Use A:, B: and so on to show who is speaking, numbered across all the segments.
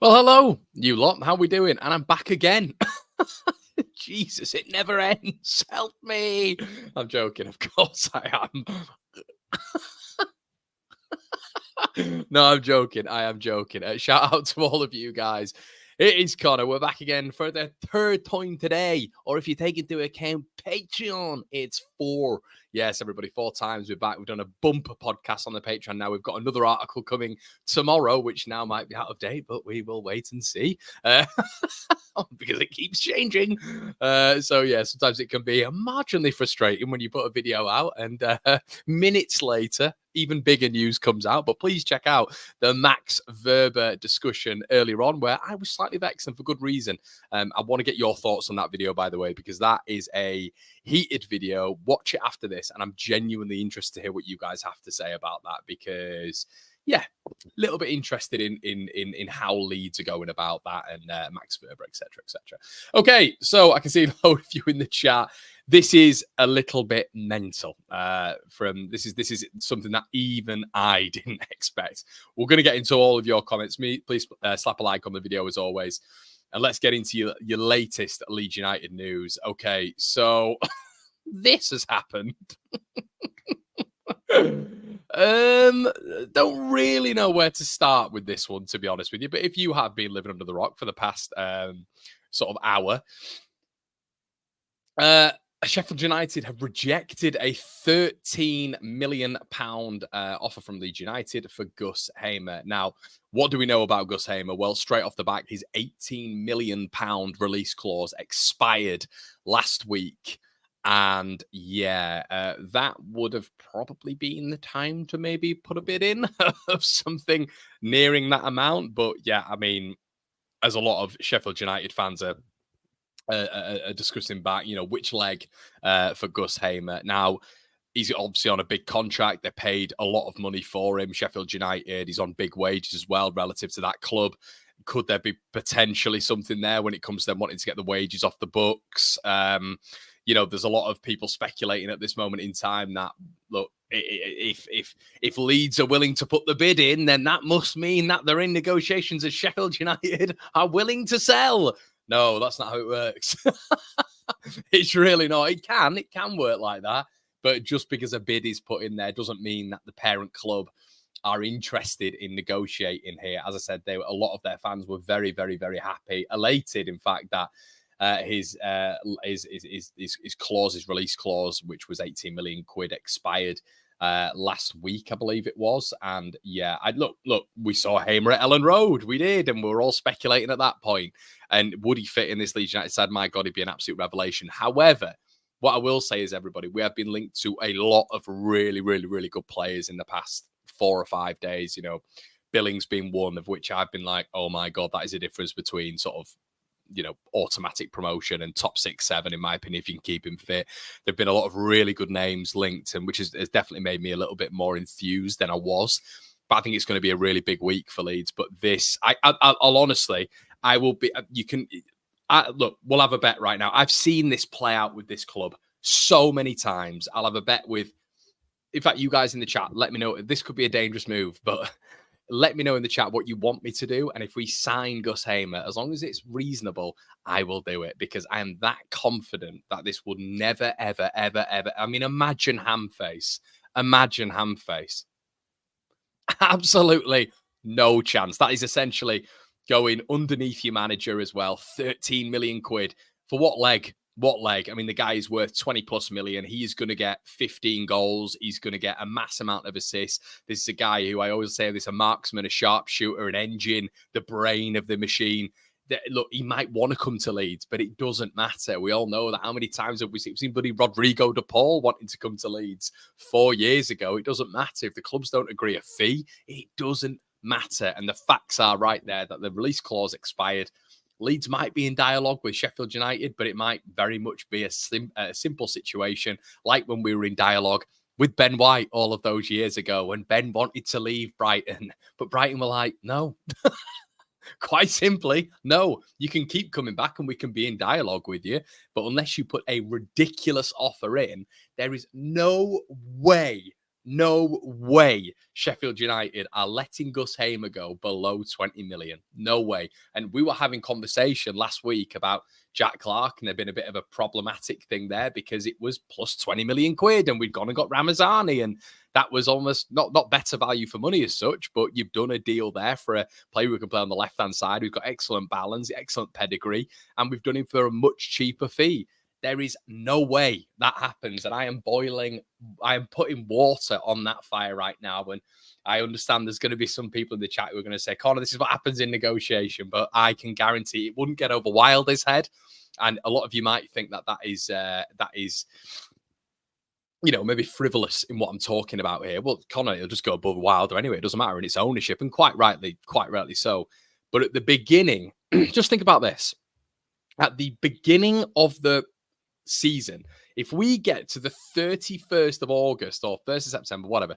A: Well, hello, you lot. How we doing? And I'm back again. Jesus, it never ends. Help me. I'm joking. Of course I am. No, I'm joking. I am joking. Shout out to all of you guys. It is Connor. We're back again for the third time today. Or if you take into account Patreon, it's 4. Yes, everybody, 4 times we're back. We've done a bumper podcast on the Patreon. Now we've got another article coming tomorrow, which now might be out of date, but we will wait and see. Because it keeps changing. So yeah, sometimes it can be marginally frustrating when you put a video out and minutes later, even bigger news comes out. But please check out the Max Wober discussion earlier on, where I was slightly vexed and for good reason. I want to get your thoughts on that video, by the way, because that is a heated video. Watch it after this, and I'm genuinely interested to hear what you guys have to say about that, because yeah, a little bit interested in how Leeds are going about that, and Max Wober, etc., etc. Okay, so I can see a load of you in the chat. This is a little bit mental. This is something that even I didn't expect. We're going to get into all of your comments. Please slap a like on the video as always, and let's get into your latest Leeds United news. Okay, so this has happened. Don't really know where to start with this one, to be honest with you. But if you have been living under the rock for the past sort of hour, Sheffield United have rejected a £13 million offer from Leeds United for Gus Hamer. Now, what do we know about Gus Hamer? Well, straight off the back, his £18 million release clause expired last week. And yeah, that would have probably been the time to maybe put a bid in of something nearing that amount. But yeah, I mean, as a lot of Sheffield United fans are discussing back, which leg for Gus Hamer. Now, he's obviously on a big contract. They paid a lot of money for him. Sheffield United, he's on big wages as well relative to that club. Could there be potentially something there when it comes to them wanting to get the wages off the books? There's a lot of people speculating at this moment in time that, look, if Leeds are willing to put the bid in, then that must mean that they're in negotiations as Sheffield United are willing to sell. No, that's not how it works. It's really not. It can work like that. But just because a bid is put in there doesn't mean that the parent club are interested in negotiating here. As I said, a lot of their fans were very, very, very happy, elated, in fact, that his clause, his release clause, which was 18 million quid, expired last week, I believe it was. And yeah, look, we saw Hamer at Ellen Road. We did, and we were all speculating at that point. And would he fit in this Leeds United side? My God, he'd be an absolute revelation. However, what I will say is, everybody, we have been linked to a lot of really, really, really good players in the past 4 or 5 days. Billings being one, of which I've been like, oh my God, that is a difference between sort of, automatic promotion and top 6, 7, in my opinion, if you can keep him fit. There've been a lot of really good names linked, and which has definitely made me a little bit more enthused than I was. But I think it's going to be a really big week for Leeds. But this, I'll honestly, I will be, look, we'll have a bet right now. I've seen this play out with this club so many times. I'll have a bet with, in fact, you guys in the chat, let me know. This could be a dangerous move, but let me know in the chat what you want me to do. And if we sign Gus Hamer, as long as it's reasonable, I will do it, because I am that confident that this would never, ever, ever, ever. I mean, imagine Hamface. Imagine Hamface. Absolutely no chance. That is essentially going underneath your manager as well. 13 million quid. For what leg? What leg? I mean, the guy is worth 20 plus million. He's going to get 15 goals. He's going to get a mass amount of assists. This is a guy who I always say this, a marksman, a sharpshooter, an engine, the brain of the machine. Look, he might want to come to Leeds, but it doesn't matter. We all know that. How many times have we seen bloody Rodrigo de Paul wanting to come to Leeds 4 years ago? It doesn't matter. If the clubs don't agree a fee, it doesn't matter. And the facts are right there that the release clause expired. Leeds might be in dialogue with Sheffield United, but it might very much be a simple situation, like when we were in dialogue with Ben White all of those years ago when Ben wanted to leave Brighton, but Brighton were like, no. Quite simply, no, you can keep coming back and we can be in dialogue with you. But unless you put a ridiculous offer in, there is no way No way Sheffield United are letting Gus Hamer go below 20 million. No way. And we were having conversation last week about Jack Clark, and there'd been a bit of a problematic thing there because it was plus 20 million quid, and we'd gone and got Ramazani, and that was almost not better value for money as such, but you've done a deal there for a player who can play on the left-hand side, who's got excellent balance, excellent pedigree, and we've done him for a much cheaper fee. There is no way that happens. And I am putting water on that fire right now. And I understand there's going to be some people in the chat who are going to say, Connor, this is what happens in negotiation. But I can guarantee it wouldn't get over Wilder's head. And a lot of you might think that is, maybe frivolous in what I'm talking about here. Well, Connor, it'll just go above Wilder anyway. It doesn't matter in its ownership. And quite rightly so. But at the beginning, just think about this. At the beginning of the season, if we get to the 31st of August or 1st of September, whatever,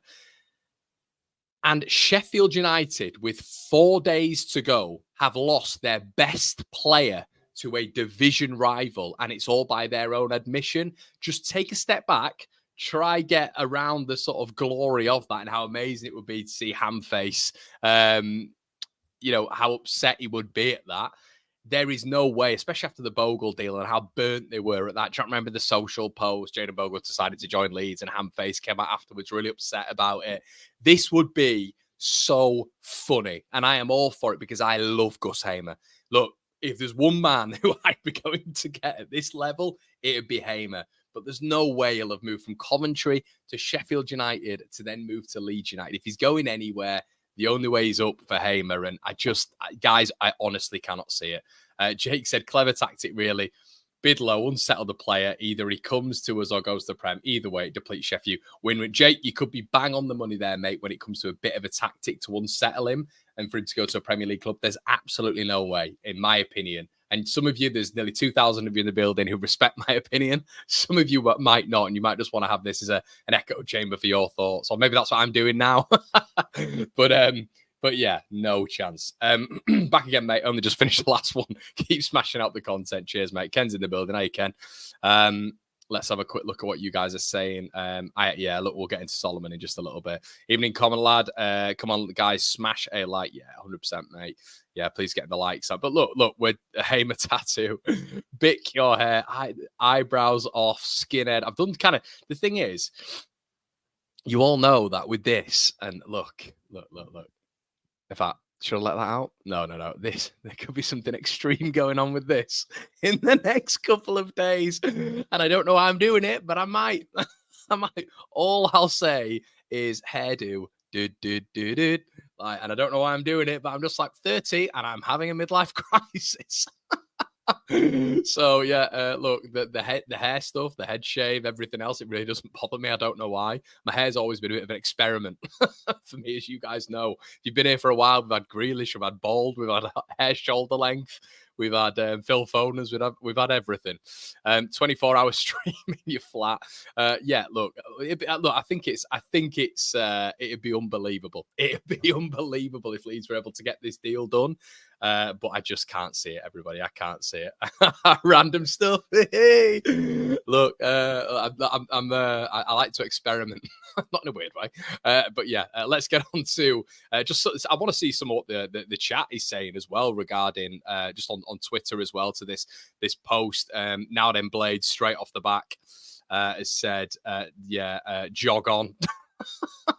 A: and Sheffield United with 4 days to go have lost their best player to a division rival, and it's all by their own admission, just take a step back, try get around the sort of glory of that and how amazing it would be to see Hamface, how upset he would be at that. There is no way, especially after the Bogle deal and how burnt they were at that. Do you remember the social post? Jadon Bogle decided to join Leeds and Hamface came out afterwards really upset about it. This would be so funny. And I am all for it because I love Gus Hamer. Look, if there's one man who I'd be going to get at this level, it would be Hamer. But there's no way he'll have moved from Coventry to Sheffield United to then move to Leeds United. If he's going anywhere, the only way is up for Hamer. And guys, I honestly cannot see it. Jake said, clever tactic, really. Bid low, unsettle the player. Either he comes to us or goes to the Prem. Either way, it depletes Sheffield. Win-win. Jake, you could be bang on the money there, mate, when it comes to a bit of a tactic to unsettle him and for him to go to a Premier League club. There's absolutely no way, in my opinion. And some of you, there's nearly 2,000 of you in the building who respect my opinion. Some of you might not, and you might just want to have this as an echo chamber for your thoughts. Or maybe that's what I'm doing now. But yeah, no chance. Back again, mate. Only just finished the last one. Keep smashing out the content. Cheers, mate. Ken's in the building. Hey, Ken. Let's have a quick look at what you guys are saying. Look, we'll get into Solomon in just a little bit. Evening, common lad. Come on, guys, smash a like. Yeah, 100%, mate. Yeah, please get the likes up. But look, we're a Hamer tattoo. Bick your hair, eyebrows off, skinhead. I've done kind of, the thing is, you all know that with this, and look. Should I let that out? No. There could be something extreme going on with this in the next couple of days. And I don't know how I'm doing it, but I might. All I'll say is hairdo. And I don't know why I'm doing it, but I'm just like 30 and I'm having a midlife crisis. So yeah, look, the hair stuff, the head shave, everything else, it really doesn't bother me. I don't know why. My hair's always been a bit of an experiment for me, as you guys know. If you've been here for a while, we've had Grealish, we've had bald, we've had hair shoulder length, we've had Phil Foners, we've had everything. 24-hour stream in your flat. Yeah, look, I think it'd be unbelievable. It'd be unbelievable if Leeds were able to get this deal done. But I just can't see it, everybody. I can't see it. Random stuff. Look, I like to experiment, not in a weird way. But yeah, let's get on to I want to see some of what the chat is saying as well regarding just on Twitter as well to this post. Now then, Blade straight off the back has said, jog on.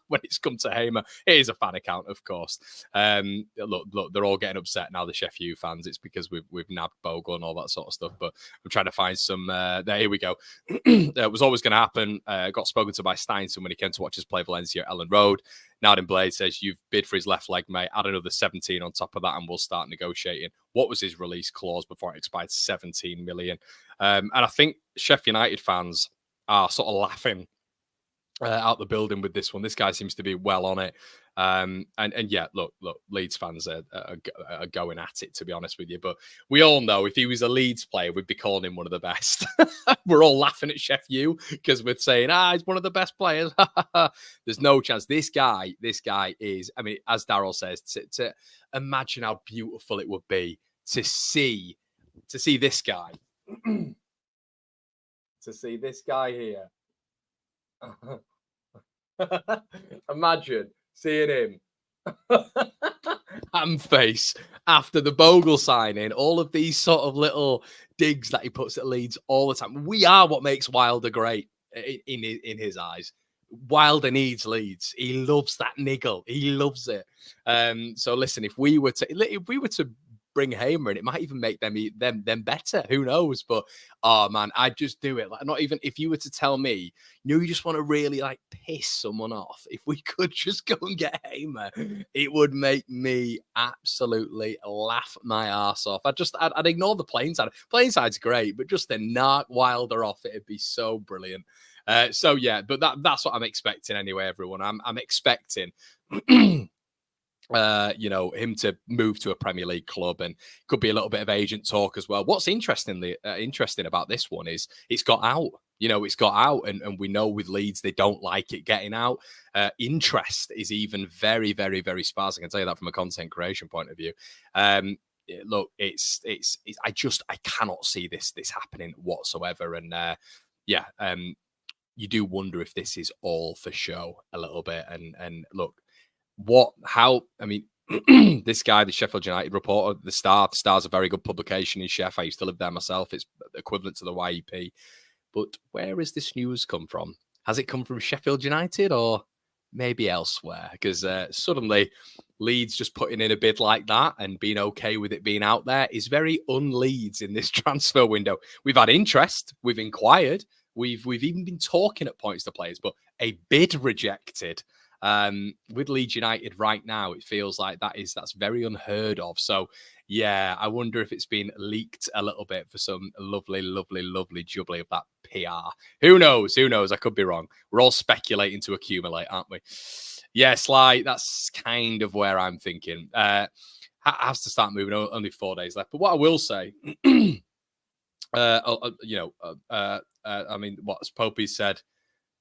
A: When it's come to Hamer, it is a fan account, of course. Look, they're all getting upset now, the Sheffield fans. It's because we've nabbed Bogle and all that sort of stuff. But I'm trying to find some. Here we go. It was always going to happen. Got spoken to by Steinson when he came to watch us play Valencia at Ellen Road. Nowden Blade says, you've bid for his left leg, mate. Add another 17 on top of that and we'll start negotiating. What was his release clause before it expired? 17 million. And I think Sheffield United fans are sort of laughing out the building with this one. This guy seems to be well on it. And yeah, look, Leeds fans are going at it, to be honest with you. But we all know if he was a Leeds player, we'd be calling him one of the best. We're all laughing at Sheffield because we're saying, he's one of the best players. There's no chance. This guy is, I mean, as Daryl says, to imagine how beautiful it would be to see this guy. To see this guy here. Imagine seeing him ham face after the Bogle signing. All of these sort of little digs that he puts at Leeds all the time. We are what makes Wilder great in his eyes. Wilder needs Leeds. He loves that niggle. He loves it. So listen, if we were to bring Hamer in, it might even make them better. Who knows? But oh man, I'd just do it. Like, not even if you were to tell me, you just want to really like piss someone off. If we could just go and get Hamer, it would make me absolutely laugh my ass off. I'd ignore the playing side. Playing side's great, but just to knock Wilder off, it'd be so brilliant. So yeah, but that's what I'm expecting anyway, everyone. I'm expecting him to move to a Premier League club, and could be a little bit of agent talk as well. What's interesting about this one is it's got out. It's got out, and we know with Leeds they don't like it getting out. Interest is even very, very, very sparse. I can tell you that from a content creation point of view. Look, I cannot see this happening whatsoever, and you do wonder if this is all for show a little bit. And look, this guy, the Sheffield United reporter, the Star's a very good publication in Sheff. I used to live there myself. It's equivalent to the YEP. But where has this news come from? Has it come from Sheffield United or maybe elsewhere? Because suddenly Leeds just putting in a bid like that and being okay with it being out there is very un-Leeds in this transfer window. We've had interest. We've inquired. We've even been talking at points to players, but a bid rejected. With Leeds United right now, it feels like that's very unheard of. So yeah, I wonder if it's been leaked a little bit for some lovely, lovely, lovely jubbly of that PR. Who knows? I could be wrong. We're all speculating to accumulate, aren't we? Yeah, Sly, that's kind of where I'm thinking. Has to start moving. Only 4 days left. But what I will say, what's Popey said.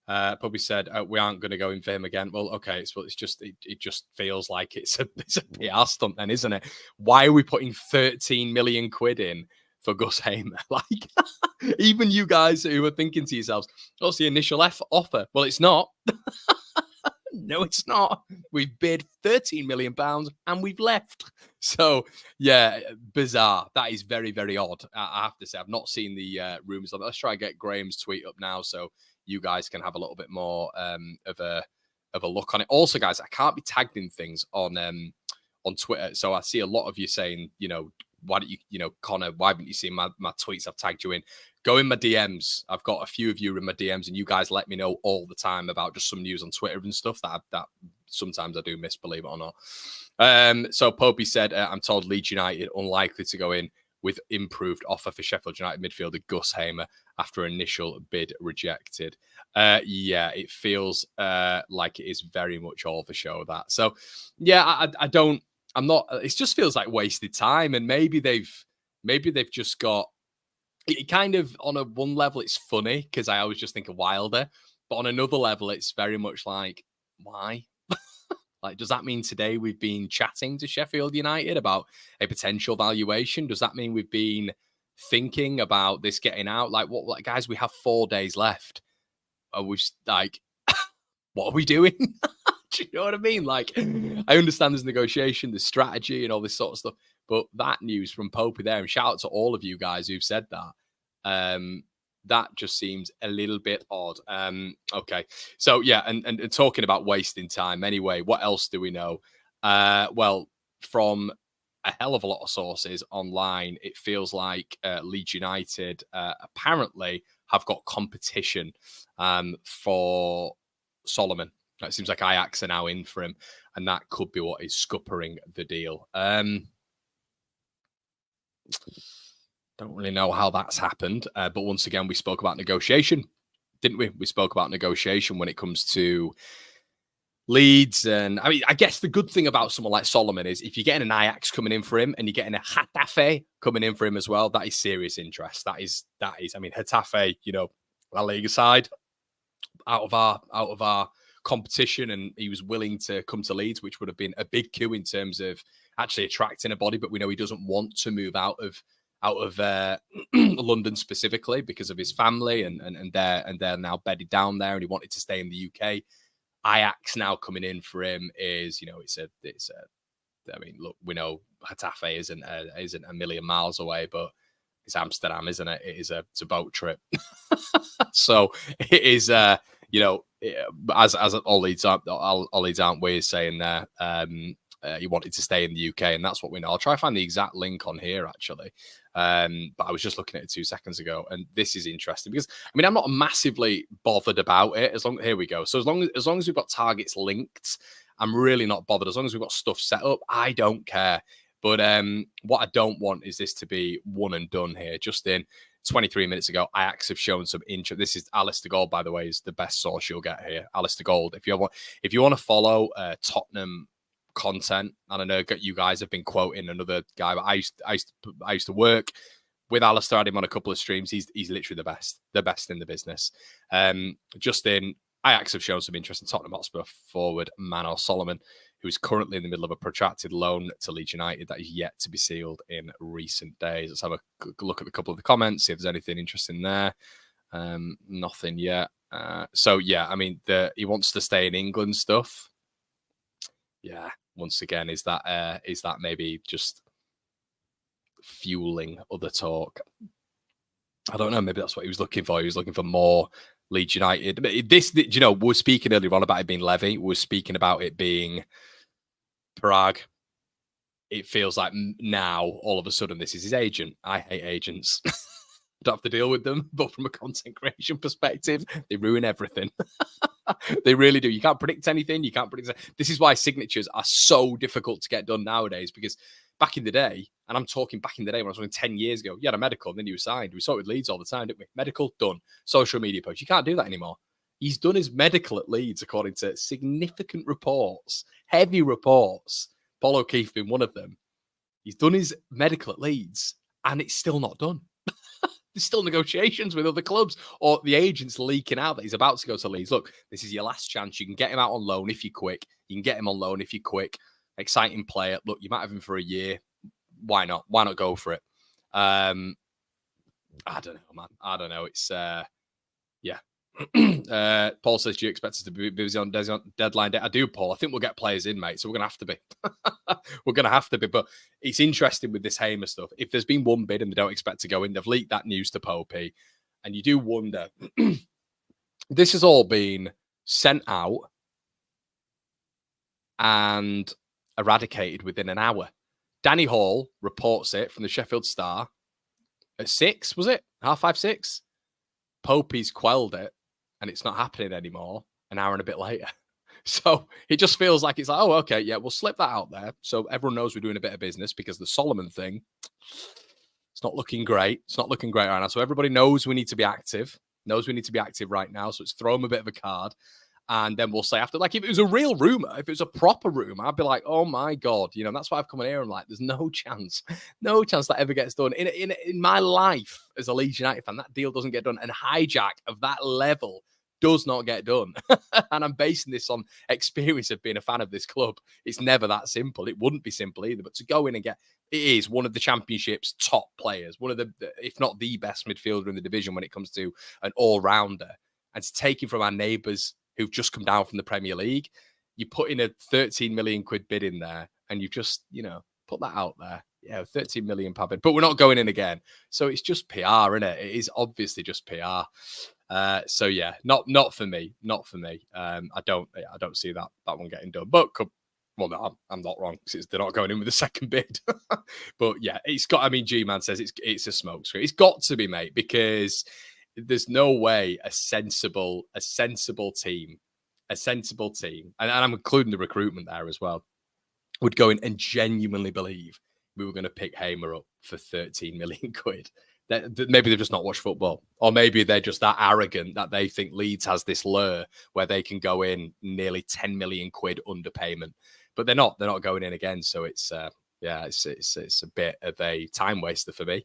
A: Probably said we aren't going to go in for him again. Well, okay, it just feels like it's a PR stunt then, isn't it? Why are we putting 13 million quid in for Gus Hamer? Like, even you guys who are thinking to yourselves, what's the initial offer? Well, it's not. No, it's not. We've bid 13 million pounds and we've left. So yeah, bizarre. That is very, very odd. I have to say, I've not seen the rumours on it. Let's try and get Graham's tweet up now so you guys can have a little bit more of a look on it. Also, guys, I can't be tagged in things on Twitter. So I see a lot of you saying, why don't you, Connor, why haven't you seen my tweets I've tagged you in? Go in my DMs. I've got a few of you in my DMs, and you guys let me know all the time about just some news on Twitter and stuff that sometimes I do miss, believe it or not. So Popey said, I'm told Leeds United unlikely to go in with improved offer for Sheffield United midfielder Gus Hamer after initial bid rejected. Yeah, it feels like it is very much all for show, that. So yeah, it just feels like wasted time, and maybe they've just got it kind of on one level it's funny because I always just think of Wilder, but on another level it's very much like, why? Like, does that mean today we've been chatting to Sheffield United about a potential valuation? Does that mean we've been thinking about this getting out? Like, what guys, we have 4 days left. And we've like, what are we doing? Do you know what I mean? Like, I understand there's negotiation, there's strategy and all this sort of stuff. But that news from Popey there, and shout out to all of you guys who've said that, that just seems a little bit odd. Okay. So yeah, and talking about wasting time anyway, what else do we know? Well, from a hell of a lot of sources online, it feels like Leeds United apparently have got competition for Solomon. It seems like Ajax are now in for him, and that could be what is scuppering the deal. Don't really know how that's happened, but once again, we spoke about negotiation, didn't we? We spoke about negotiation when it comes to Leeds, and I mean, I guess the good thing about someone like Solomon is if you're getting an Ajax coming in for him and you're getting a Getafe coming in for him as well, that is serious interest. That is. I mean, Getafe, La Liga side, out of our competition, and he was willing to come to Leeds, which would have been a big coup in terms of actually attracting a body. But we know he doesn't want to move out of London specifically because of his family, and they're now bedded down there, and he wanted to stay in the UK. Ajax now coming in for him is, I mean, look, we know Getafe isn't a million miles away, but it's Amsterdam, isn't it? It's a boat trip. So it is, as all Leeds aren't we saying there, he wanted to stay in the UK, and that's what we know. I'll try to find the exact link on here, actually. But I was just looking at it 2 seconds ago, and this is interesting because, I mean, I'm not massively bothered about it. Here we go. So as long as we've got targets linked, I'm really not bothered. As long as we've got stuff set up, I don't care. But what I don't want is this to be one and done here. Just in 23 minutes ago, Ajax have shown some interest. This is Alistair Gold, by the way, is the best source you'll get here. Alistair Gold. If you want to follow Tottenham content, and I know you guys have been quoting another guy, but I used to work with Alistair. I had him on a couple of streams. He's literally the best in the business. Just in Ajax have shown some interest in Tottenham Hotspur forward Manor Solomon, who is currently in the middle of a protracted loan to Leeds United that is yet to be sealed in recent days. Let's have a look at a couple of the comments, see if there's anything interesting there. Nothing yet. So yeah, I mean, he wants to stay in England stuff. Yeah, once again, is that maybe just fueling other talk? I don't know. Maybe that's what he was looking for. He was looking for more Leeds United. But we're speaking earlier on about it being Levy. We're speaking about it being Prague. It feels like now, all of a sudden, this is his agent. I hate agents. Don't have to deal with them. But from a content creation perspective, they ruin everything. They really do. You can't predict anything. You can't predict. This is why signatures are so difficult to get done nowadays, because back in the day, and I'm talking back in the day when I was talking 10 years ago, you had a medical and then you were signed. We saw it with Leeds all the time, didn't we? Medical, done. Social media post. You can't do that anymore. He's done his medical at Leeds, according to significant reports, heavy reports. Paul O'Keefe being one of them. He's done his medical at Leeds and it's still not done. There's still negotiations with other clubs, or the agent's leaking out that he's about to go to Leeds. Look, this is your last chance. You can get him out on loan if you're quick. You can get him on loan if you're quick. Exciting player. Look, you might have him for a year. Why not? Why not go for it? I don't know, man. I don't know. It's yeah. Paul says, do you expect us to be busy on deadline day? I do, Paul. I think we'll get players in, mate. So we're going to have to be. We're going to have to be. But it's interesting with this Hamer stuff. If there's been one bid and they don't expect to go in, they've leaked that news to Popey. And you do wonder, this has all been sent out and eradicated within an hour. Danny Hall reports it from the Sheffield Star at 6, was it? 5:30, 6? Popey's quelled it, and it's not happening anymore an hour and a bit later. So it just feels like it's like, oh, okay, yeah, we'll slip that out there so everyone knows we're doing a bit of business, because the Solomon thing, it's not looking great. It's not looking great right now. So everybody knows we need to be active, right now. So it's throw them a bit of a card. And then we'll say after, like, if it was a real rumor, if it was a proper rumor, I'd be like, oh my God, that's why I've come in here and like, there's no chance that ever gets done. In my life as a Leeds United fan, that deal doesn't get done. And hijack of that level does not get done. And I'm basing this on experience of being a fan of this club. It's never that simple. It wouldn't be simple either. But to go in and it is one of the Championship's top players, one of the, if not the best midfielder in the division when it comes to an all-rounder, and to take him from our neighbours who've just come down from the Premier League, you put in a 13 million quid bid in there, and you just, put that out there. Yeah, 13 million pound bid, but we're not going in again. So it's just PR, isn't it? It is obviously just PR. So yeah, not for me. I don't see that one getting done. But well, no, I'm not wrong. They're not going in with a second bid. But yeah, it's got. I mean, G-Man says it's a smokescreen. It's got to be, mate, because there's no way a sensible team, and I'm including the recruitment there as well, would go in and genuinely believe we were going to pick Hamer up for 13 million quid. Maybe they've just not watched football, or maybe they're just that arrogant that they think Leeds has this lure where they can go in nearly 10 million quid underpayment, but they're not going in again. So it's it's a bit of a time waster for me.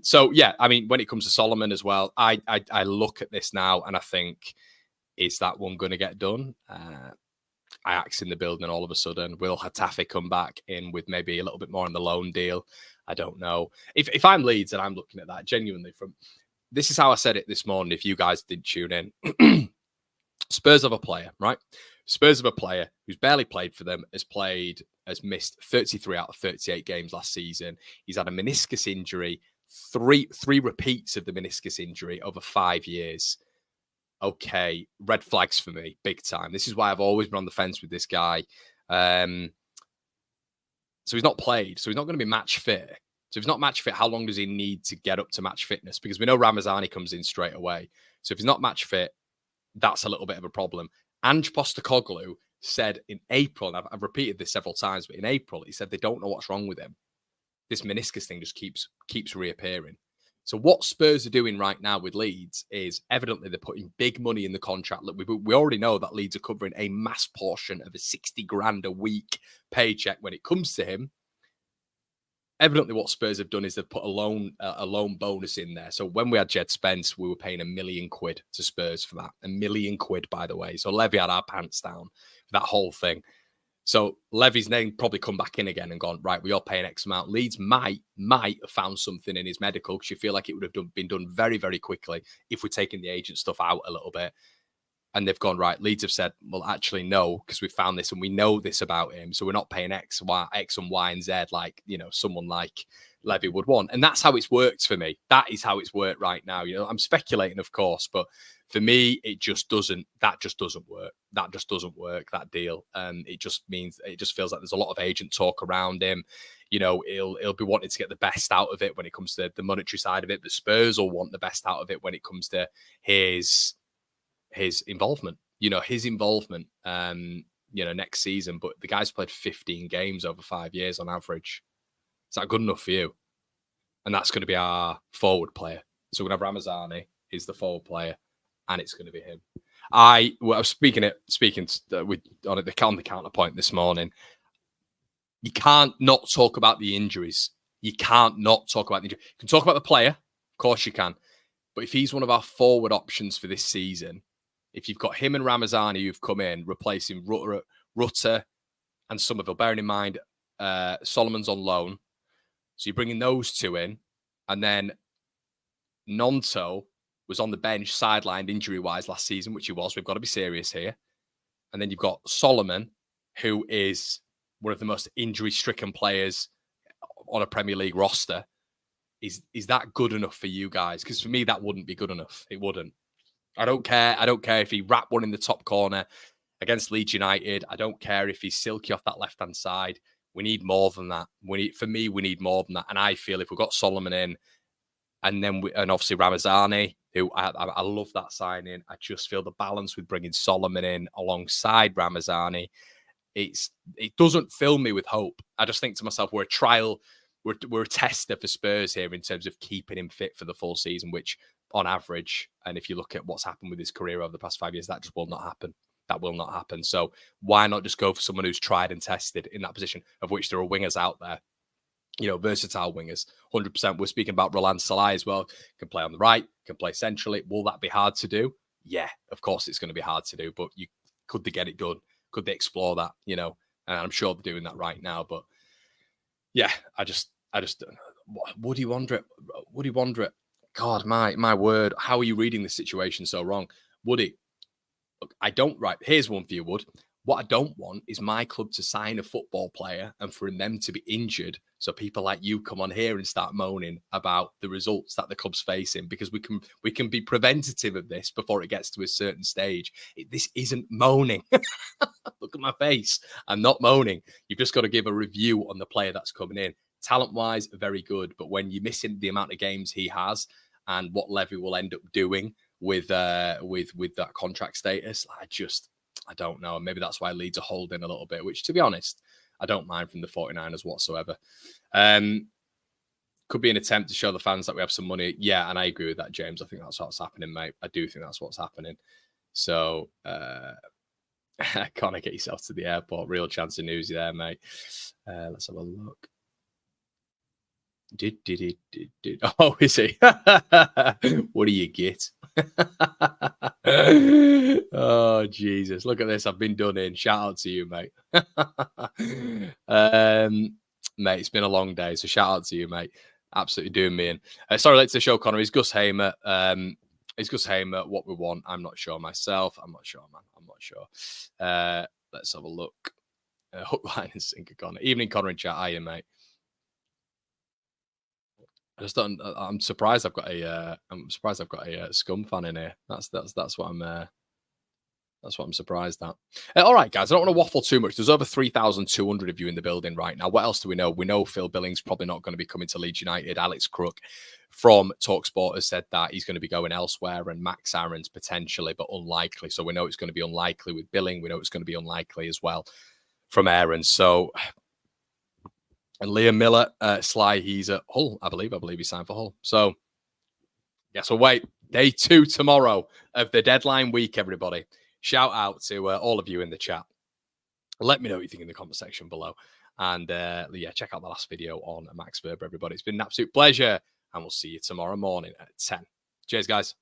A: So yeah, I mean, when it comes to Solomon as well, I look at this now and I think, is that one going to get done? Ajax in the building all of a sudden. Will Getafe come back in with maybe a little bit more on the loan deal? I don't know. If I'm Leeds and I'm looking at that genuinely, this is how I said it this morning, if you guys didn't tune in. Spurs have a player, right? Spurs have a player who's barely played for them, has missed 33 out of 38 games last season. He's had a meniscus injury, three repeats of the meniscus injury over 5 years. Okay, red flags for me, big time. This is why I've always been on the fence with this guy. So he's not played, so he's not going to be match fit. So if he's not match fit, how long does he need to get up to match fitness? Because we know Ramazani comes in straight away. So if he's not match fit, that's a little bit of a problem. Ange Postecoglou said in April, and I've repeated this several times, but in April, he said they don't know what's wrong with him. This meniscus thing just keeps reappearing. So what Spurs are doing right now with Leeds is evidently they're putting big money in the contract. Look, we already know that Leeds are covering a mass portion of a 60 grand a week paycheck when it comes to him. Evidently, what Spurs have done is they've put a loan bonus in there. So when we had Jed Spence, we were paying £1 million to Spurs for that. £1 million, by the way. So Levy had our pants down for that whole thing. So Levy's then probably come back in again and gone, right, we are paying X amount. Leeds might have found something in his medical because you feel like it would have been done very, very quickly if we're taking the agent stuff out a little bit. And they've gone, right, Leeds have said, well, actually, no, because we found this and we know this about him. So we're not paying X and Y and Z like, someone like Levy would want. And that's how it's worked for me. That is how it's worked right now. I'm speculating, of course, but for me, that just doesn't work. That just doesn't work, that deal. It just feels like there's a lot of agent talk around him. He'll be wanting to get the best out of it when it comes to the monetary side of it. The Spurs will want the best out of it when it comes to his involvement, next season. But the guy's played 15 games over 5 years on average. Is that good enough for you? And that's going to be our forward player. So we're going to have Ramazani is the forward player, and it's going to be him. I was speaking on the counterpoint this morning. You can't not talk about the injuries. You can't not talk about the injury. You can talk about the player, of course you can. But if he's one of our forward options for this season, if you've got him and Ramazani who've come in, replacing Rutter and Somerville, bearing in mind Solomon's on loan. So you're bringing those two in. And then Nonto was on the bench, sidelined injury-wise last season, which he was. We've got to be serious here. And then you've got Solomon, who is one of the most injury-stricken players on a Premier League roster. Is that good enough for you guys? Because for me, that wouldn't be good enough. It wouldn't. I don't care. I don't care if he wrapped one in the top corner against Leeds United. I don't care if he's silky off that left-hand side. We need more than that. We need more than that. And I feel if we've got Solomon in, and obviously Ramazani, who I love that signing. I just feel the balance with bringing Solomon in alongside Ramazani, it doesn't fill me with hope. I just think to myself, we're a tester for Spurs here in terms of keeping him fit for the full season, which on average, and if you look at what's happened with his career over the past 5 years, that just will not happen. That will not happen. So why not just go for someone who's tried and tested in that position, of which there are wingers out there, versatile wingers, 100%. We're speaking about Roland Salai as well. Can play on the right, can play centrally. Will that be hard to do? Yeah, of course it's going to be hard to do, but could they get it done? Could they explore that? And I'm sure they're doing that right now, but yeah, I just Woody Wanderer. God, my word. How are you reading this situation so wrong? Woody, look, here's one for you, Wood. What I don't want is my club to sign a football player and for them to be injured. So people like you come on here and start moaning about the results that the club's facing, because we can be preventative of this before it gets to a certain stage. This isn't moaning. Look at my face. I'm not moaning. You've just got to give a review on the player that's coming in. Talent-wise, very good. But when you're missing the amount of games he has and what Levy will end up doing with that contract status, I don't know. Maybe that's why Leeds are holding a little bit, which, to be honest, I don't mind from the 49ers whatsoever. Could be an attempt to show the fans that we have some money. Yeah, and I agree with that, James. I think that's what's happening, mate. I do think that's what's happening. So, Connor, get yourself to the airport. Real chance of news there, mate. Let's have a look. Did. Oh, is he? What do you get? Oh, Jesus. Look at this. I've been done in. Shout out to you, mate. Mate, it's been a long day, so shout out to you, mate. Absolutely doing me in. Sorry, late to the show, Connor. Is Gus Hamer Is Gus Hamer what we want? I'm not sure myself. I'm not sure, man. I'm not sure. Let's have a look. Hook, line, and sinker, Connor. Evening, Connor in chat. Hiya, mate. I just don't. I'm surprised I've got a. I'm surprised I've got a scum fan in here. That's what I'm. That's what I'm surprised at. All right, guys, I don't want to waffle too much. There's over 3,200 of you in the building right now. What else do we know? We know Phil Billings probably not going to be coming to Leeds United. Alex Crook from TalkSport has said that he's going to be going elsewhere, and Max Aaron's potentially, but unlikely. So we know it's going to be unlikely with Billing. We know it's going to be unlikely as well from Aaron. So, and Liam Miller, Sly, he's at Hull, I believe he signed for Hull. So, guess we'll wait. Day 2 tomorrow of the deadline week, everybody. Shout out to all of you in the chat. Let me know what you think in the comment section below. And yeah, check out the last video on Max Wober, everybody. It's been an absolute pleasure. And we'll see you tomorrow morning at 10. Cheers, guys.